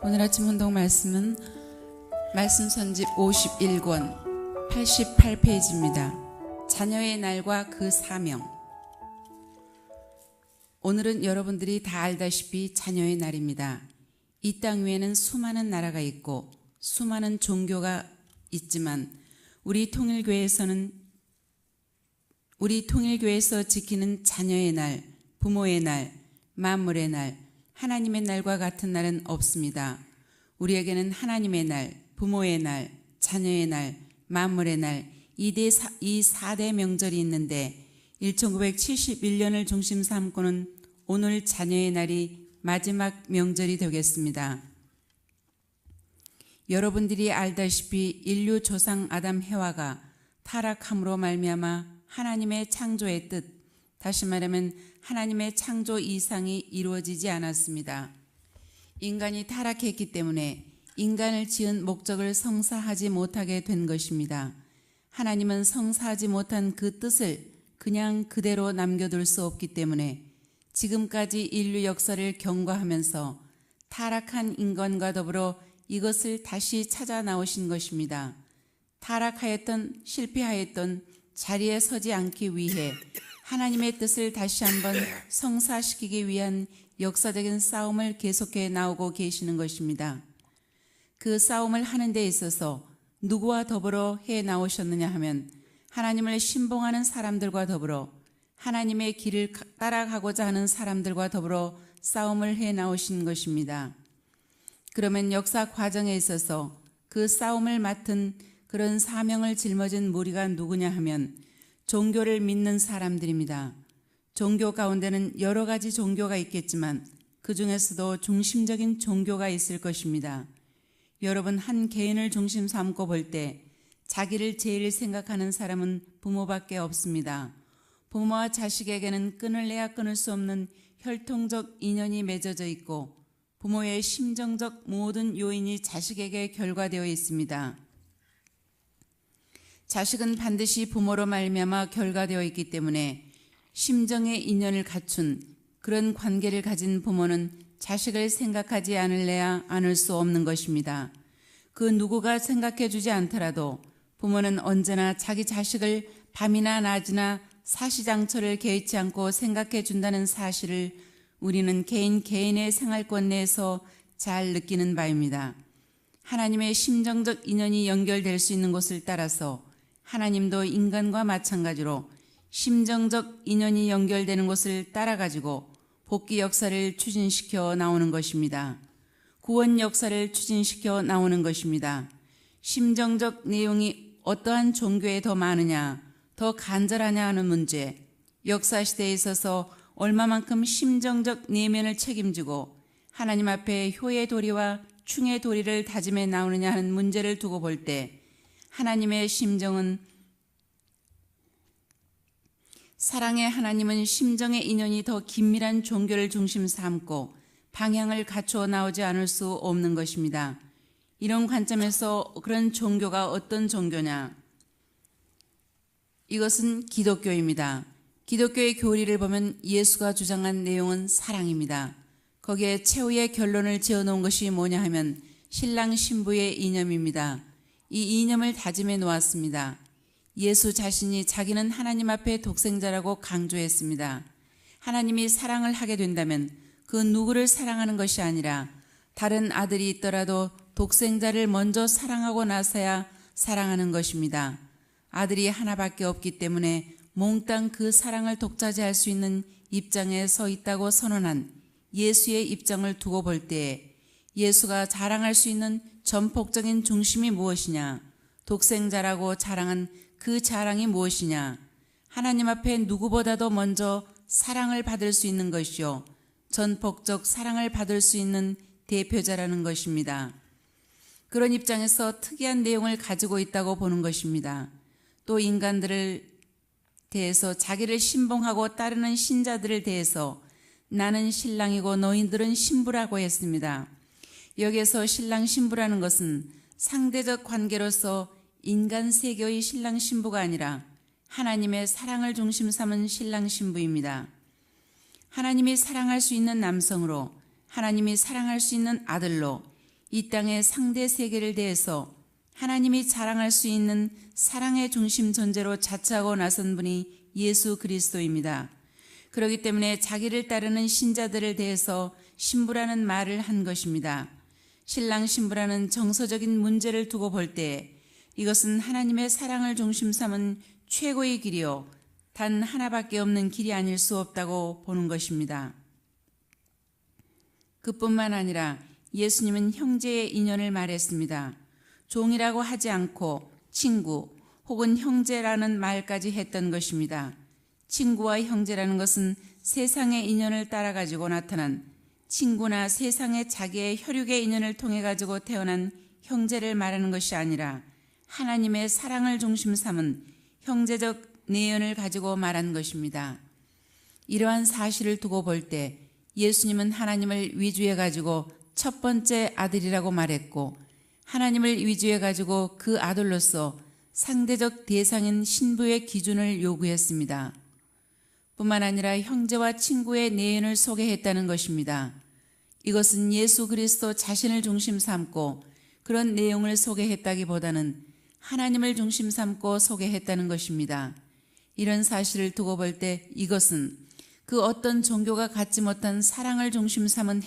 오늘 아침 운동 말씀은 말씀 선집 51권 88페이지입니다. 자녀의 날과 그 사명. 오늘은 여러분들이 다 알다시피 자녀의 날입니다. 이 땅 위에는 수많은 나라가 있고 수많은 종교가 있지만 우리 통일교회에서 지키는 자녀의 날, 부모의 날, 만물의 날, 하나님의 날과 같은 날은 없습니다. 우리에게는 하나님의 날, 부모의 날, 자녀의 날, 만물의 날, 이 4대 명절이 있는데 1971년을 중심 삼고는 오늘 자녀의 날이 마지막 명절이 되겠습니다. 여러분들이 알다시피 인류 조상 아담 해와가 타락함으로 말미암아 하나님의 창조의 뜻, 다시 말하면 하나님의 창조 이상이 이루어지지 않았습니다. 인간이 타락했기 때문에 인간을 지은 목적을 성사하지 못하게 된 것입니다. 하나님은 성사하지 못한 그 뜻을 그냥 그대로 남겨둘 수 없기 때문에 지금까지 인류 역사를 경과하면서 타락한 인간과 더불어 이것을 다시 찾아 나오신 것입니다. 타락하였던 실패하였던 자리에 서지 않기 위해 하나님의 뜻을 다시 한번 성사시키기 위한 역사적인 싸움을 계속해 나오고 계시는 것입니다. 그 싸움을 하는 데 있어서 누구와 더불어 해 나오셨느냐 하면 하나님을 신봉하는 사람들과 더불어 하나님의 길을 따라가고자 하는 사람들과 더불어 싸움을 해 나오신 것입니다. 그러면 역사 과정에 있어서 그 싸움을 맡은 그런 사명을 짊어진 무리가 누구냐 하면 종교를 믿는 사람들입니다. 종교 가운데는 여러 가지 종교가 있겠지만 그 중에서도 중심적인 종교가 있을 것입니다. 여러분, 한 개인을 중심 삼고 볼 때 자기를 제일 생각하는 사람은 부모밖에 없습니다. 부모와 자식에게는 끊을래야 끊을 수 없는 혈통적 인연이 맺어져 있고 부모의 심정적 모든 요인이 자식에게 결과되어 있습니다. 자식은 반드시 부모로 말미암아 결과되어 있기 때문에 심정의 인연을 갖춘 그런 관계를 가진 부모는 자식을 생각하지 않을래야 않을 수 없는 것입니다. 그 누구가 생각해 주지 않더라도 부모는 언제나 자기 자식을 밤이나 낮이나 사시장처를 개의치 않고 생각해 준다는 사실을 우리는 개인의 생활권 내에서 잘 느끼는 바입니다. 하나님의 심정적 인연이 연결될 수 있는 곳을 따라서 하나님도 인간과 마찬가지로 심정적 인연이 연결되는 곳을 따라가지고 복귀 역사를 추진시켜 나오는 것입니다. 구원 역사를 추진시켜 나오는 것입니다. 심정적 내용이 어떠한 종교에 더 많으냐, 더 간절하냐 하는 문제, 역사시대에 있어서 얼마만큼 심정적 내면을 책임지고 하나님 앞에 효의 도리와 충의 도리를 다짐해 나오느냐 하는 문제를 두고 볼 때 하나님의 심정은 사랑의 하나님은 심정의 인연이 더 긴밀한 종교를 중심 삼고 방향을 갖추어 나오지 않을 수 없는 것입니다. 이런 관점에서 그런 종교가 어떤 종교냐? 이것은 기독교입니다. 기독교의 교리를 보면 예수가 주장한 내용은 사랑입니다. 거기에 최후의 결론을 지어놓은 것이 뭐냐 하면 신랑 신부의 이념입니다. 이 이념을 다짐해 놓았습니다. 예수 자신이 자기는 하나님 앞에 독생자라고 강조했습니다. 하나님이 사랑을 하게 된다면 그 누구를 사랑하는 것이 아니라 다른 아들이 있더라도 독생자를 먼저 사랑하고 나서야 사랑하는 것입니다. 아들이 하나밖에 없기 때문에 몽땅 그 사랑을 독차지할 수 있는 입장에 서 있다고 선언한 예수의 입장을 두고 볼 때에 예수가 자랑할 수 있는 전폭적인 중심이 무엇이냐? 독생자라고 자랑한 그 자랑이 무엇이냐? 하나님 앞에 누구보다도 먼저 사랑을 받을 수 있는 것이요. 전폭적 사랑을 받을 수 있는 대표자라는 것입니다. 그런 입장에서 특이한 내용을 가지고 있다고 보는 것입니다. 또 인간들을 대해서 자기를 신봉하고 따르는 신자들을 대해서 나는 신랑이고 너희들은 신부라고 했습니다. 여기에서 신랑 신부라는 것은 상대적 관계로서 인간 세계의 신랑 신부가 아니라 하나님의 사랑을 중심 삼은 신랑 신부입니다. 하나님이 사랑할 수 있는 남성으로, 하나님이 사랑할 수 있는 아들로, 이 땅의 상대 세계를 대해서 하나님이 자랑할 수 있는 사랑의 중심 존재로 자처하고 나선 분이 예수 그리스도입니다. 그렇기 때문에 자기를 따르는 신자들을 대해서 신부라는 말을 한 것입니다. 신랑 신부라는 정서적인 문제를 두고 볼 때 이것은 하나님의 사랑을 중심 삼은 최고의 길이요 단 하나밖에 없는 길이 아닐 수 없다고 보는 것입니다. 그뿐만 아니라 예수님은 형제의 인연을 말했습니다. 종이라고 하지 않고 친구 혹은 형제라는 말까지 했던 것입니다. 친구와 형제라는 것은 세상의 인연을 따라 가지고 나타난 친구나 세상의 자기의 혈육의 인연을 통해 가지고 태어난 형제를 말하는 것이 아니라 하나님의 사랑을 중심 삼은 형제적 내연을 가지고 말한 것입니다. 이러한 사실을 두고 볼 때 예수님은 하나님을 위주해 가지고 첫 번째 아들이라고 말했고 하나님을 위주해 가지고 그 아들로서 상대적 대상인 신부의 기준을 요구했습니다. 뿐만 아니라 형제와 친구의 내연을 소개했다는 것입니다. 이것은 예수 그리스도 자신을 중심 삼고 그런 내용을 소개했다기보다는 하나님을 중심 삼고 소개했다는 것입니다. 이런 사실을 두고 볼 때 이것은 그 어떤 종교가 갖지 못한 사랑을 중심 삼은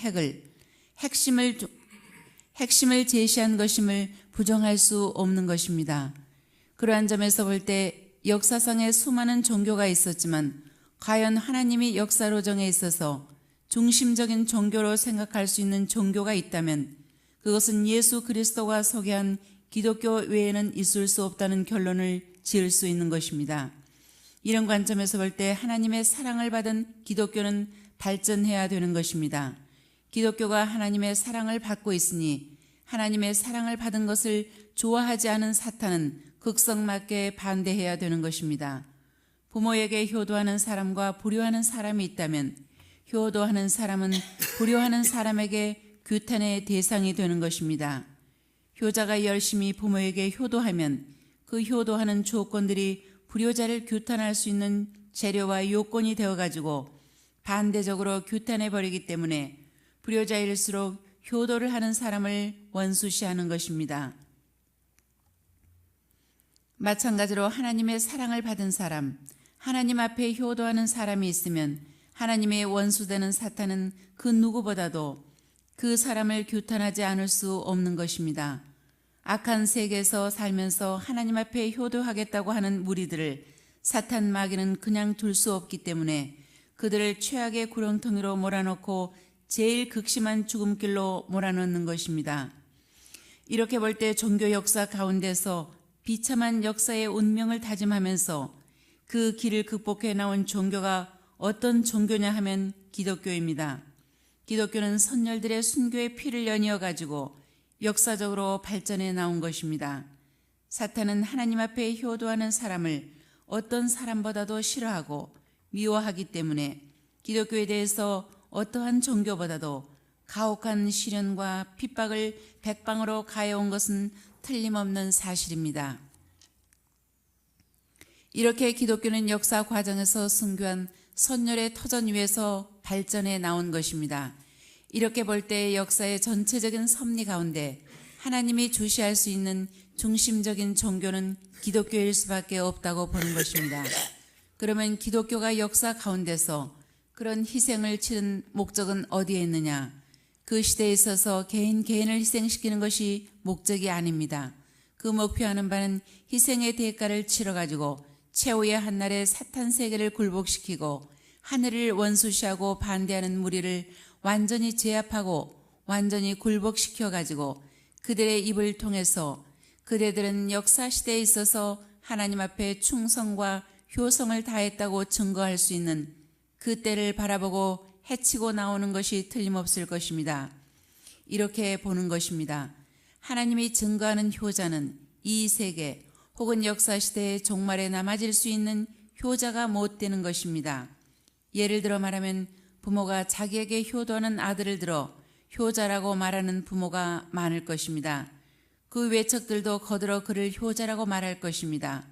핵심을 제시한 것임을 부정할 수 없는 것입니다. 그러한 점에서 볼 때 역사상에 수많은 종교가 있었지만 과연 하나님이 역사로 정해 있어서 중심적인 종교로 생각할 수 있는 종교가 있다면 그것은 예수 그리스도가 소개한 기독교 외에는 있을 수 없다는 결론을 지을 수 있는 것입니다. 이런 관점에서 볼 때 하나님의 사랑을 받은 기독교는 발전해야 되는 것입니다. 기독교가 하나님의 사랑을 받고 있으니 하나님의 사랑을 받은 것을 좋아하지 않은 사탄은 극성맞게 반대해야 되는 것입니다. 부모에게 효도하는 사람과 불효하는 사람이 있다면 효도하는 사람은 불효하는 사람에게 규탄의 대상이 되는 것입니다. 효자가 열심히 부모에게 효도하면 그 효도하는 조건들이 불효자를 규탄할 수 있는 재료와 요건이 되어가지고 반대적으로 규탄해버리기 때문에 불효자일수록 효도를 하는 사람을 원수시하는 것입니다. 마찬가지로 하나님의 사랑을 받은 사람, 하나님 앞에 효도하는 사람이 있으면 하나님의 원수되는 사탄은 그 누구보다도 그 사람을 규탄하지 않을 수 없는 것입니다. 악한 세계에서 살면서 하나님 앞에 효도하겠다고 하는 무리들을 사탄 마귀는 그냥 둘 수 없기 때문에 그들을 최악의 구렁텅이로 몰아넣고 제일 극심한 죽음길로 몰아넣는 것입니다. 이렇게 볼 때 종교 역사 가운데서 비참한 역사의 운명을 다짐하면서 그 길을 극복해 나온 종교가 어떤 종교냐 하면 기독교입니다. 기독교는 선열들의 순교의 피를 연이어 가지고 역사적으로 발전해 나온 것입니다. 사탄은 하나님 앞에 효도하는 사람을 어떤 사람보다도 싫어하고 미워하기 때문에 기독교에 대해서 어떠한 종교보다도 가혹한 시련과 핍박을 백방으로 가해온 것은 틀림없는 사실입니다. 이렇게 기독교는 역사 과정에서 순교한 선열의 터전 위에서 발전해 나온 것입니다. 이렇게 볼 때 역사의 전체적인 섭리 가운데 하나님이 주시할 수 있는 중심적인 종교는 기독교일 수밖에 없다고 보는 것입니다. 그러면 기독교가 역사 가운데서 그런 희생을 치른 목적은 어디에 있느냐? 그 시대에 있어서 개인을 희생시키는 것이 목적이 아닙니다. 그 목표하는 바는 희생의 대가를 치러가지고 최후의 한날에 사탄 세계를 굴복시키고 하늘을 원수시하고 반대하는 무리를 완전히 제압하고 완전히 굴복시켜가지고 그들의 입을 통해서 그대들은 역사 시대에 있어서 하나님 앞에 충성과 효성을 다했다고 증거할 수 있는 그 때를 바라보고 해치고 나오는 것이 틀림없을 것입니다. 이렇게 보는 것입니다. 하나님이 증거하는 효자는 이 세계 혹은 역사 시대의 종말에 남아질 수 있는 효자가 못 되는 것입니다. 예를 들어 말하면 부모가 자기에게 효도하는 아들을 들어 효자라고 말하는 부모가 많을 것입니다. 그 외척들도 거들어 그를 효자라고 말할 것입니다.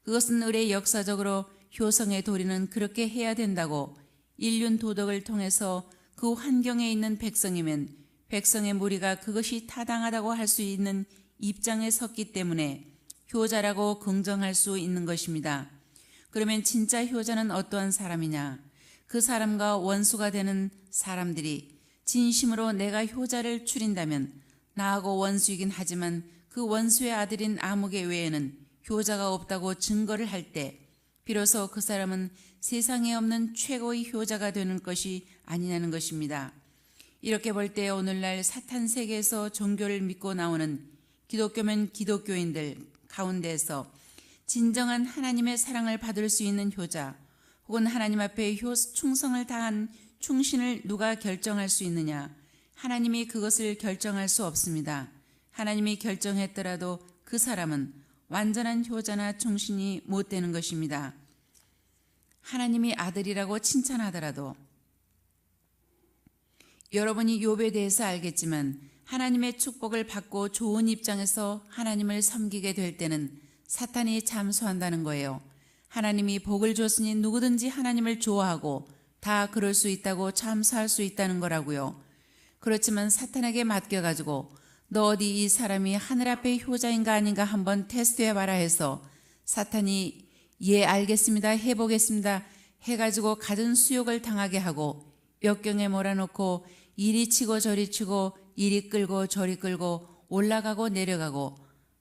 그것은 의례 역사적으로 효성의 도리는 그렇게 해야 된다고 인륜 도덕을 통해서 그 환경에 있는 백성이면 백성의 무리가 그것이 타당하다고 할 수 있는 입장에 섰기 때문에 효자라고 긍정할 수 있는 것입니다. 그러면 진짜 효자는 어떠한 사람이냐? 그 사람과 원수가 되는 사람들이 진심으로 내가 효자를 추린다면 나하고 원수이긴 하지만 그 원수의 아들인 아무개 외에는 효자가 없다고 증거를 할 때 비로소 그 사람은 세상에 없는 최고의 효자가 되는 것이 아니냐는 것입니다. 이렇게 볼 때 오늘날 사탄 세계에서 종교를 믿고 나오는 기독교면 기독교인들 가운데에서 진정한 하나님의 사랑을 받을 수 있는 효자 혹은 하나님 앞에 충성을 다한 충신을 누가 결정할 수 있느냐? 하나님이 그것을 결정할 수 없습니다. 하나님이 결정했더라도 그 사람은 완전한 효자나 충신이 못 되는 것입니다. 하나님이 아들이라고 칭찬하더라도 여러분이 욥에 대해서 알겠지만 하나님의 축복을 받고 좋은 입장에서 하나님을 섬기게 될 때는 사탄이 잠수한다는 거예요. 하나님이 복을 줬으니 누구든지 하나님을 좋아하고 다 그럴 수 있다고 잠수할 수 있다는 거라고요. 그렇지만 사탄에게 맡겨가지고 너 어디 이 사람이 하늘 앞의 효자인가 아닌가 한번 테스트해봐라 해서 사탄이 예 알겠습니다 해보겠습니다 해가지고 갖은 수욕을 당하게 하고 역경에 몰아놓고 이리 치고 저리 치고 이리 끌고 저리 끌고 올라가고 내려가고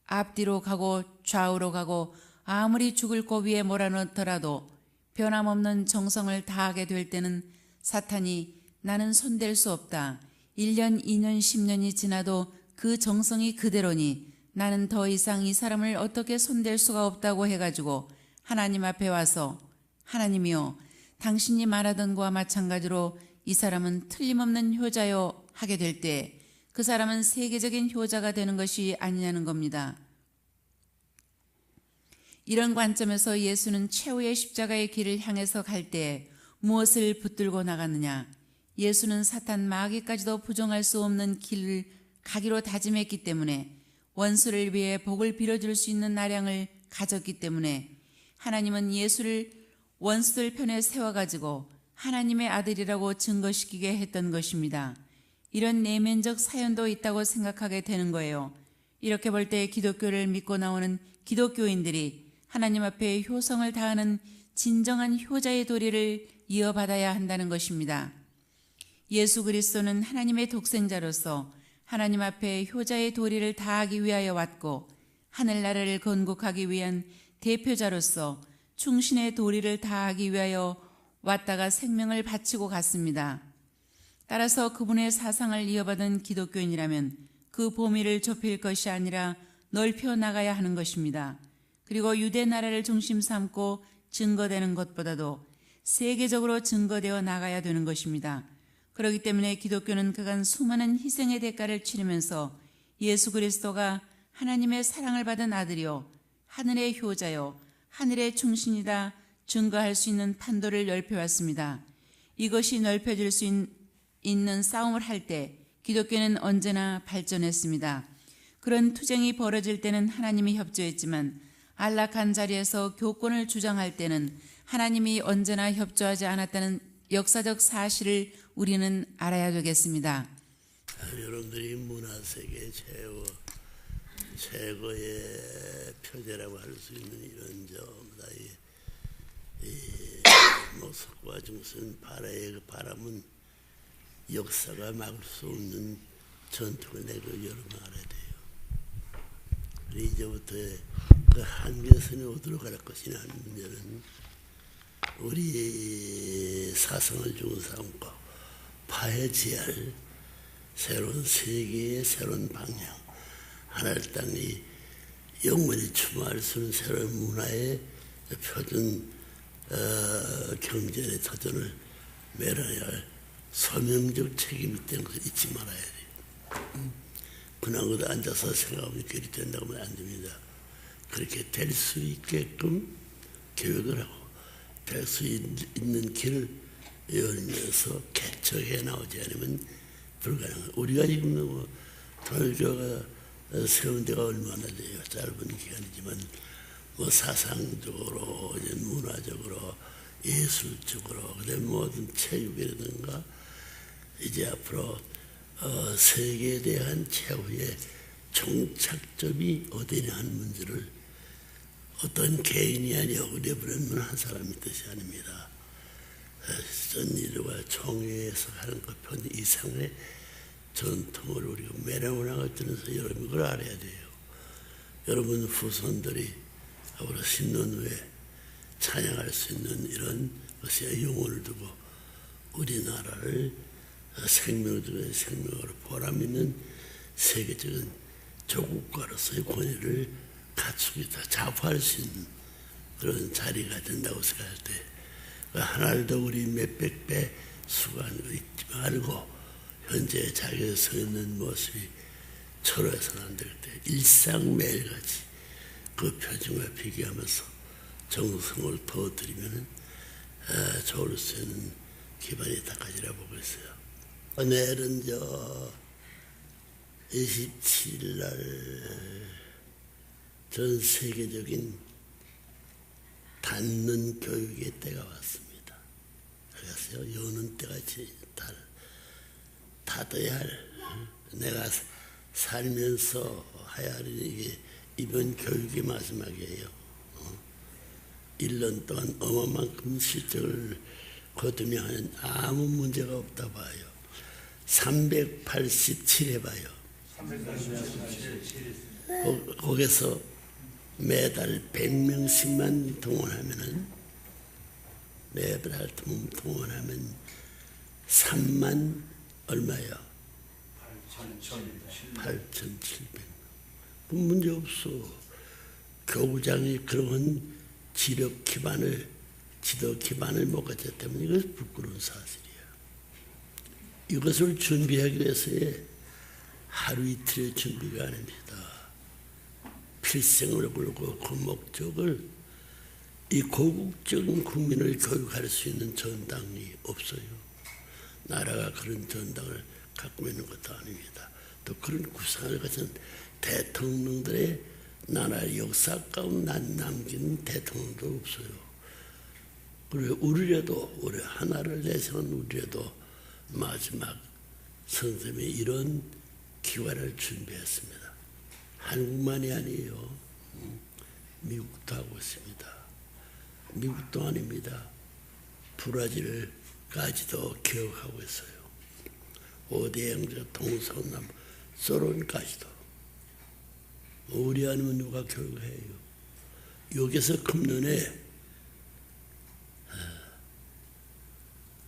앞뒤로 가고 좌우로 가고 아무리 죽을 고비에 몰아넣더라도 변함없는 정성을 다하게 될 때는 사탄이 나는 손댈 수 없다. 1년, 2년, 10년이 지나도 그 정성이 그대로니 나는 더 이상 이 사람을 어떻게 손댈 수가 없다고 해가지고 하나님 앞에 와서 하나님이요 당신이 말하던 것과 마찬가지로 이 사람은 틀림없는 효자요 하게 될 때 그 사람은 세계적인 효자가 되는 것이 아니냐는 겁니다. 이런 관점에서 예수는 최후의 십자가의 길을 향해서 갈 때 무엇을 붙들고 나갔느냐? 예수는 사탄 마귀까지도 부정할 수 없는 길을 가기로 다짐했기 때문에 원수를 위해 복을 빌어줄 수 있는 나량을 가졌기 때문에 하나님은 예수를 원수들 편에 세워가지고 하나님의 아들이라고 증거시키게 했던 것입니다. 이런 내면적 사연도 있다고 생각하게 되는 거예요. 이렇게 볼 때 기독교를 믿고 나오는 기독교인들이 하나님 앞에 효성을 다하는 진정한 효자의 도리를 이어받아야 한다는 것입니다. 예수 그리스도는 하나님의 독생자로서 하나님 앞에 효자의 도리를 다하기 위하여 왔고 하늘나라를 건국하기 위한 대표자로서 충신의 도리를 다하기 위하여 왔다가 생명을 바치고 갔습니다. 따라서 그분의 사상을 이어받은 기독교인이라면 그 범위를 좁힐 것이 아니라 넓혀 나가야 하는 것입니다. 그리고 유대 나라를 중심 삼고 증거되는 것보다도 세계적으로 증거되어 나가야 되는 것입니다. 그렇기 때문에 기독교는 그간 수많은 희생의 대가를 치르면서 예수 그리스도가 하나님의 사랑을 받은 아들이요 하늘의 효자요 하늘의 충신이다 증거할 수 있는 판도를 넓혀왔습니다. 이것이 넓혀질 수 있는 싸움을 할 때 기독교는 언제나 발전했습니다. 그런 투쟁이 벌어질 때는 하나님이 협조했지만 안락한 자리에서 교권을 주장할 때는 하나님이 언제나 협조하지 않았다는 역사적 사실을 우리는 알아야 되겠습니다. 여러분들이 문화세계 최고의 표제라고 할 수 있는 이런 점다 속과 중선 바라의 그 바람은 역사가 막을 수 없는 전통을 내고 여러분 알아야 돼요. 이제부터 그 한계선에 어디로 갈 것이냐 하는 문제는 우리 사상을 중심 삼고 파헤쳐야 할 새로운 세계의 새로운 방향, 하늘 땅이 영원히 추모할 수 있는 새로운 문화의 표준 경제의 터전을 매라야 할 소명적 책임이 있다는 것을 잊지 말아야 돼요. 그냥 어디 앉아서 생각하면 그리 된다고 하면 안 됩니다. 그렇게 될 수 있게끔 계획을 하고 될 수 있는 길을 열면서 개척해 나오지 않으면 불가능해요. 우리가 지금 통일교가 세운 데가 얼마나 돼요. 짧은 기간이지만 사상적으로, 문화적으로, 예술적으로, 그다음에 모든 체육이라든가 이제 앞으로 세계에 대한 최후의 종착점이 어디냐 하는 문제를 어떤 개인이 아니여 내버려놓은 한 사람의 뜻이 아닙니다. 전일과 총회에서 하는 것 이상의 전통을 우리가 매너나갈 때는 여러분 그걸 알아야 돼요. 여러분 후손들이 앞으로 10년 후에 찬양할 수 있는 이런 것에 영혼을 두고 우리나라를 생명 중에 생명으로 보람 있는 세계적인 조국가로서의 권위를 갖추기다 자부할 수 있는 그런 자리가 된다고 생각할 때 하나를 더 우리 몇백 배 수고하는 거 잊지 말고 현재 자기가 서 있는 모습이 철회해서는 안 될 때 일상 매일같이 그 표정과 비교하면서 정성을 더 드리면 좋을 수 있는 기반이 닦아지라 보고 있어요. 내일은 27일 날 전 세계적인 닫는 교육의 때가 왔습니다. 알겠어요? 여는 때가 닫아야 할 내가 살면서 해야 할 이게 이번 교육이 마지막이에요. 1년 동안 어마만큼 실적을 거두며 하는 아무 문제가 없다 봐요. 387 해봐요. 387. 거기서 매달 100명씩만 동원하면은 매달 동원하면 3만 얼마요? 8,700명. 문제 없어. 교구장이 그런 지도 기반을 못 갖기 때문에 이것은 부끄러운 사실이야. 이것을 준비하기 위해서의 하루 이틀의 준비가 아닙니다. 필생을 걸고 그 목적을 이 고국적인 국민을 교육할 수 있는 전당이 없어요. 나라가 그런 전당을 갖고 있는 것도 아닙니다. 또 그런 구상을 가진 대통령들의 나라의 역사 가운데 남긴 대통령도 없어요. 그리고 우리라도 우리 하나를 내세운 우리라도 마지막 선생님이 이런 기관을 준비했습니다. 한국만이 아니에요. 미국도 하고 있습니다. 미국도 아닙니다. 브라질까지도 기억하고 있어요. 5대 형제 동서남 소련까지도. 우리 아니면 누가 교육해요? 여기서 금년에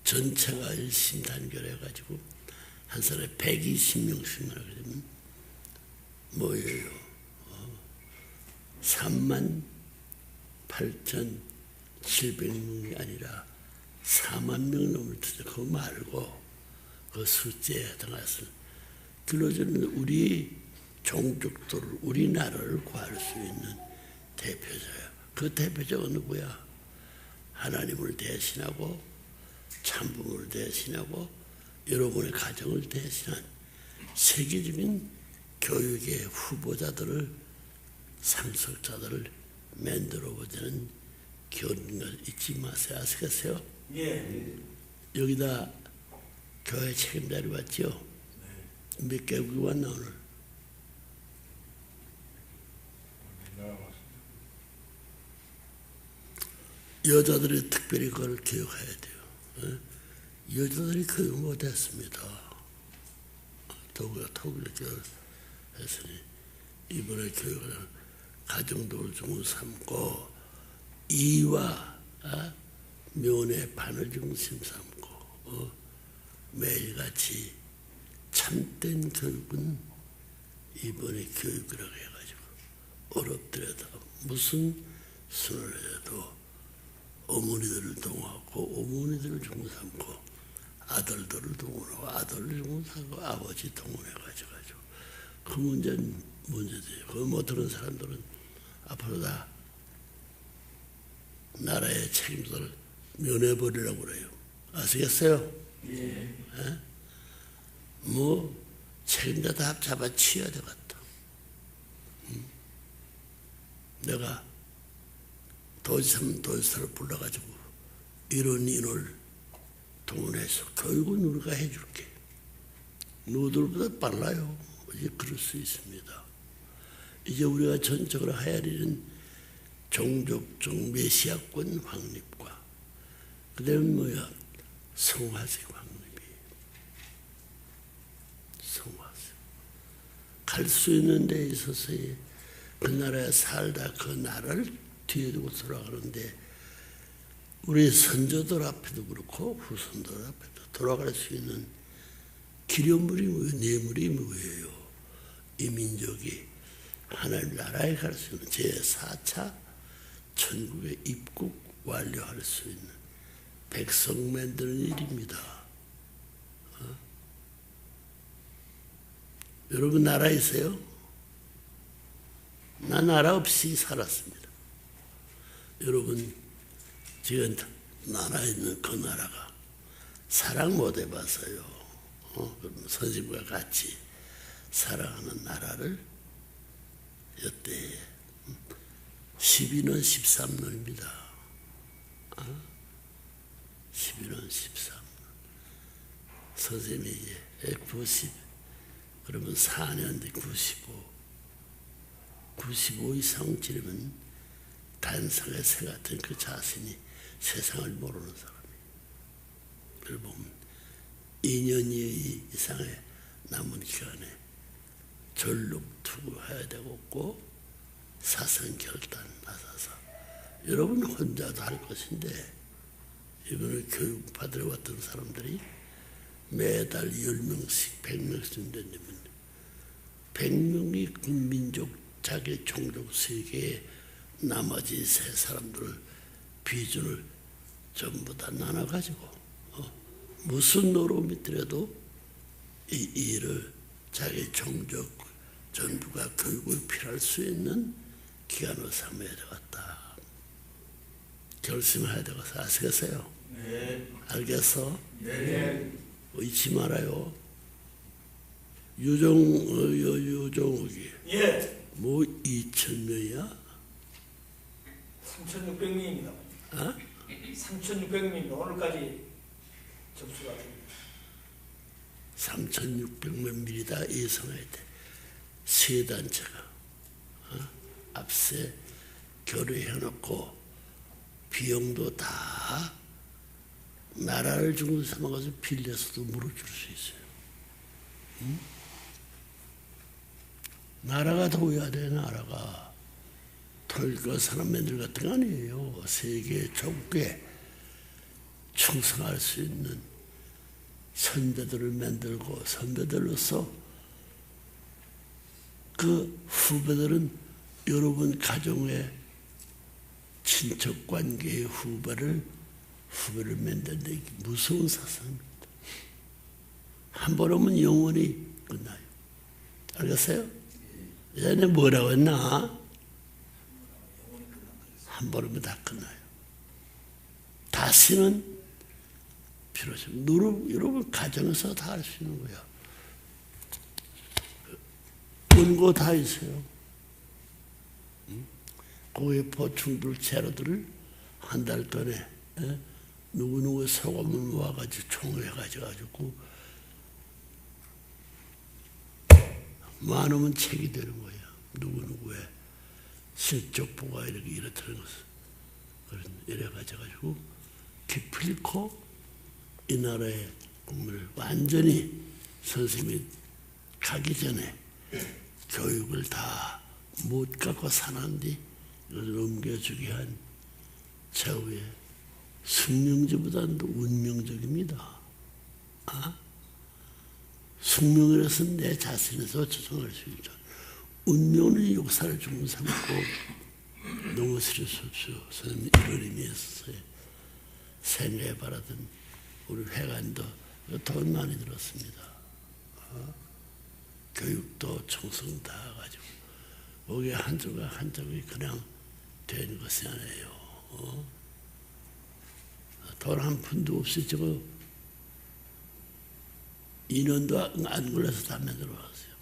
전체가 일심단결해가지고 한 사람에 120명씩만 하게 되면 뭐예요? 38,700명이 아니라 4만 명 넘을 텐데 그거 말고 그 숫자에 해당해서 길러주는 우리 종족들을 우리나라를 구할 수 있는 대표자야. 그 대표자가 누구야? 하나님을 대신하고 참부를 대신하고 여러분의 가정을 대신한 세계적인 교육의 후보자들을 상속자들을 만들어보자는 교훈을 잊지 마세요. 아시겠어요? 예. 여기다 교회 책임자리 왔죠? 네. 몇 개국이 왔나 오늘? 여자들이 특별히 그걸 교육해야 돼요. 여자들이 교육 못했습니다. 독일 교육 했으니 이번에 교육을 가정도를 중심 삼고 이와 면의 반을 중심 삼고 매일같이 참된 교육은 이번에 교육이라고 해가지고 어렵더라도 무슨 수를 해도 어머니들을 동하고 어머니들을 중심 삼고 아들들을 동원하고 아들을 중심 삼고 아버지 동원해가지고 그 문제는 문제지. 그거 못 들은 사람들은 앞으로 다 나라의 책임을 면해버리라고 그래요. 아시겠어요? 예. 뭐 책임자 다 잡아치워야 되겠다. 내가 도지사를 불러가지고 이런 인을 동원해서 교육은 우리가 해줄게. 누구들보다 빨라요. 이제 그럴 수 있습니다. 이제 우리가 전적으로 헤아리는 종족적 메시아권 확립과 그 다음에 뭐야? 성화색 확립이. 성화색. 갈 수 있는 데 있어서의 그 나라에 살다 그 나라를 뒤에 두고 돌아가는데 우리 선조들 앞에도 그렇고 후손들 앞에도 돌아갈 수 있는 기념물이 뭐예요? 뇌물이 뭐예요? 이 민족이 하나님 나라에 갈 수 있는 제4차 천국에 입국 완료할 수 있는 백성 만드는 일입니다. 여러분 나라 있어요? 나 나라 없이 살았습니다. 여러분 지금 나라에 있는 그 나라가 사랑 못 해봐서요. 그럼 선생님과 같이 사랑하는 나라를 이때 12년 13년입니다. 12년 13년. 선생님이 이제 90, 그러면 4년 뒤 95 이상 지르면 단성의 새 같은 그 자신이 세상을 모르는 사람이에요. 그걸 보면 2년 이상의 남은 기간에 전력 투구해야 되고 사성결단 나서서 여러분 혼자도 할 것인데 이번에 교육받으러 왔던 사람들이 매달 10명씩 100명씩 된다면 100명이 그 민족 자기 종족 세계에 나머지 세 사람들을 비준을 전부 다 나눠가지고 무슨 노름이 있더라도 이 일을 자기 종족 전부가 교육을 필요할 수 있는 기간으로 삼아야 되겠다. 결심해야 되겠어. 아시겠어요? 네. 알겠어? 네. 잊지 말아요. 유종욱이 예. 뭐 2,000명이야? 3,600명입니다. 어? 3,600명입니다. 오늘까지 접수가 됩니다. 3,600만 미리다 예상해야 돼. 세 단체가 앞세 교류해놓고 비용도 다 나라를 중심 삼아서 빌려서도 물어줄 수 있어요. 응? 나라가 도와야 돼. 나라가 털거 사람 만들 같은 거 아니에요. 세계 좁게 충성할 수 있는 선배들을 만들고 선배들로서 그 후배들은 여러분 가정의 친척 관계의 후배를 만드는데 무서운 사상입니다. 한 번 오면 영원히 끝나요. 알겠어요? 예전에 뭐라고 했나? 한 번 오면 다 끝나요. 다시는 필요 없어요. 여러분 가정에서 다 할 수 있는 거야. 원고 다 있어요. 거기에 보충들 재료들을 한 달 전에 누구누구 소금을 모아가지고 총회가지고 많으면 책이 되는 거야. 누구누구의 실적보가 이렇다는 것을 이래가지고 기필코 이 나라의 국민을 완전히 선생님이 가기 전에 교육을 다 못 갖고 사는데 이것을 옮겨주게 한 최후의 숙명제보다는 더 운명적입니다. 숙명이라서 내 자신에서 조성할 수 있죠. 운명은 역사를 중심 삼고 넘어뜨릴 수 없죠. 선생님 이런 의미에서 생애에 바라던 우리 회관도 돈 많이 들었습니다. 교육도 청소도 다 가지고 거기에 한 조각 한 조각이 그냥 된 것이 아니에요. 돈 한 푼도 없이 저거 2년도 안 걸려서 다 만들어 왔어요.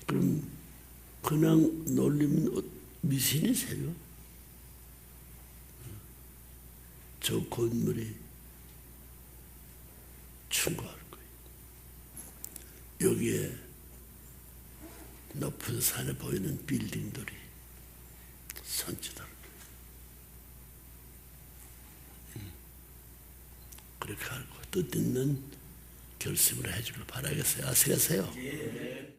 그럼 그냥 놀리면 미신이세요? 저 건물이 충고할 거예요. 여기에 높은 산에 보이는 빌딩들이 선취될 거예요. 그렇게 알고 뜻있는 결심을 해주길 바라겠어요. 아시겠어요?